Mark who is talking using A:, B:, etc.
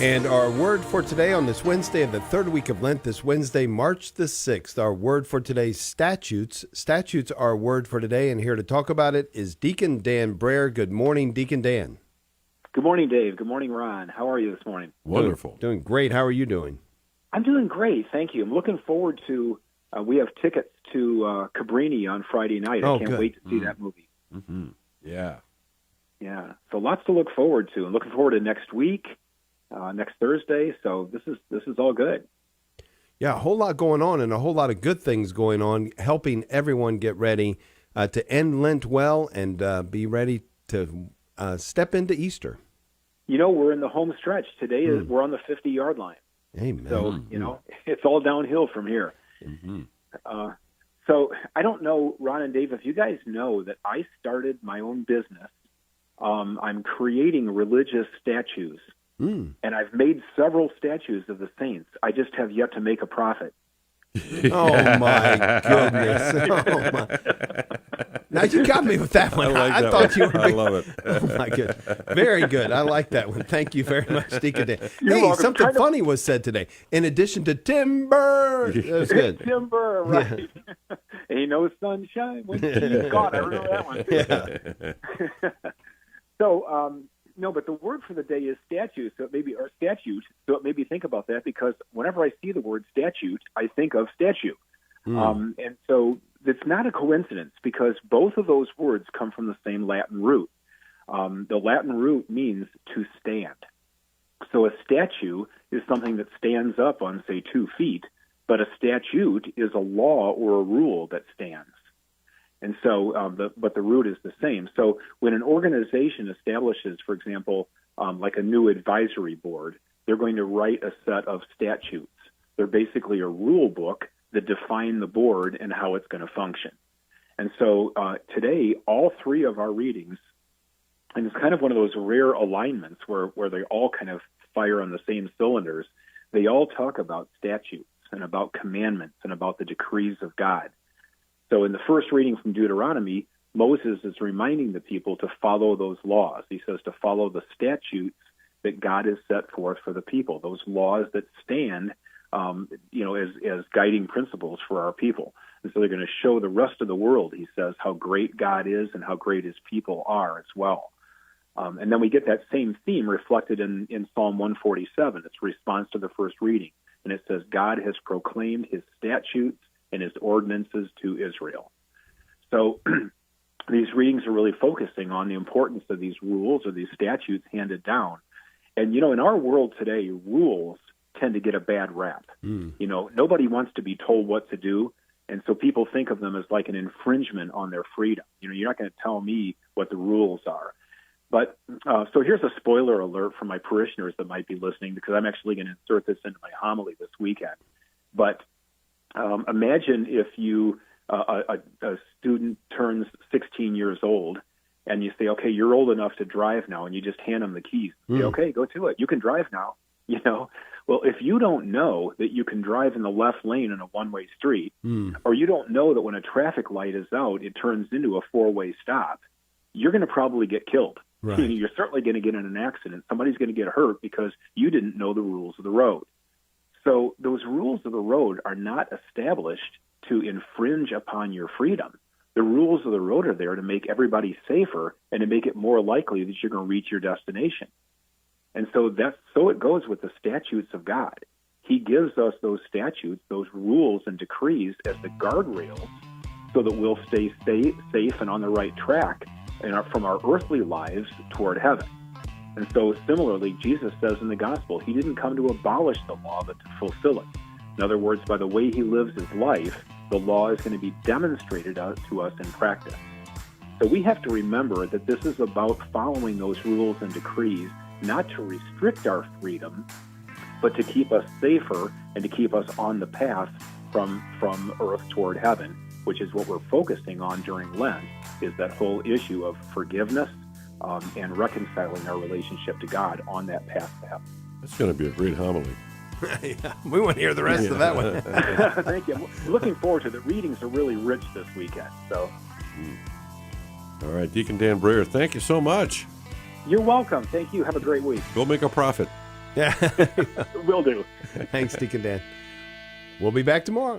A: And our word for today on this Wednesday of the third week of Lent, this Wednesday, March the 6th, our word for today, statutes. Statutes are our word for today, and here to talk about it is Deacon Dan Brahier. Good morning, Deacon Dan.
B: Good morning, Dave. Good morning, Ron. How are you this morning?
A: Wonderful. Doing great. How are you doing?
B: I'm doing great, thank you. I'm looking forward to, we have tickets to Cabrini on Friday night. I can't wait to see that movie.
C: Mm-hmm. Yeah.
B: Yeah, so lots to look forward to. I'm looking forward to next week. Next Thursday, so this is all good.
A: Yeah, a whole lot going on and a whole lot of good things going on, helping everyone get ready to end Lent well and be ready to step into Easter.
B: You know, we're in the home stretch. Today we're on the 50-yard line.
A: Amen.
B: So, it's all downhill from here.
A: Mm-hmm.
B: So I don't know, Ron and Dave, if you guys know that I started my own business. I'm creating religious statues. And I've made several statues of the saints. I just have yet to make a profit.
A: Oh, my goodness. Oh, my. Now, you got me with that one. I thought you were
C: I love it.
A: Oh, my goodness. Very good. I like that one. Thank you very much, Deacon Dan.
B: You're
A: Hey,
B: welcome.
A: something funny was said today. In addition to timber. That was good.
B: Timber, right. Yeah. Ain't no sunshine when she's gone. I remember that one.
A: Yeah.
B: So, no, but the word for the day is statute, so it may be, or statute, so it made me think about that because whenever I see the word statute, I think of statue. And so it's not a coincidence because both of those words come from the same Latin root. The Latin root means to stand. So a statue is something that stands up on, say, 2 feet, but a statute is a law or a rule that stands. And so, but the root is the same. So when an organization establishes, for example, like a new advisory board, they're going to write a set of statutes. They're basically a rule book that define the board and how it's going to function. And so today, all 3 of our readings, and it's kind of one of those rare alignments where they all kind of fire on the same cylinders, they all talk about statutes and about commandments and about the decrees of God. So in the first reading from Deuteronomy, Moses is reminding the people to follow those laws. He says to follow the statutes that God has set forth for the people, those laws that stand, as guiding principles for our people. And so they're going to show the rest of the world, he says, how great God is and how great his people are as well. And then we get that same theme reflected in Psalm 147. It's a response to the first reading. And it says, God has proclaimed his statutes and his ordinances to Israel. So these readings are really focusing on the importance of these rules or these statutes handed down. And, in our world today, rules tend to get a bad rap. Nobody wants to be told what to do, and so people think of them as like an infringement on their freedom. You're not going to tell me what the rules are. But so here's a spoiler alert for my parishioners that might be listening, because I'm actually going to insert this into my homily this weekend. But imagine if a student turns 16 years old and you say, okay, you're old enough to drive now, and you just hand them the keys. Say, okay, go to it. You can drive now. Well, if you don't know that you can drive in the left lane in a one-way street, or you don't know that when a traffic light is out, it turns into a 4-way stop, you're going to probably get killed.
A: Right.
B: You're certainly going to get in an accident. Somebody's going to get hurt because you didn't know the rules of the road. So those rules of the road are not established to infringe upon your freedom. The rules of the road are there to make everybody safer and to make it more likely that you're going to reach your destination. And so it goes with the statutes of God. He gives us those statutes, those rules and decrees as the guardrails so that we'll stay safe and on the right track from our earthly lives toward heaven. And so similarly, Jesus says in the gospel, he didn't come to abolish the law, but to fulfill it. In other words, by the way he lives his life, the law is going to be demonstrated to us in practice. So we have to remember that this is about following those rules and decrees, not to restrict our freedom, but to keep us safer and to keep us on the path from earth toward heaven, which is what we're focusing on during Lent, is that whole issue of forgiveness, and reconciling our relationship to God on that path to heaven.
C: That's going to be a great homily.
A: Yeah, we want to hear the rest of that one.
B: Thank you. I'm looking forward to it. The readings are really rich this weekend. So,
C: All right, Deacon Dan Brahier, thank you so much.
B: You're welcome. Thank you. Have a great week.
C: Go make a profit.
A: Yeah.
B: Will do.
A: Thanks, Deacon Dan. We'll be back tomorrow.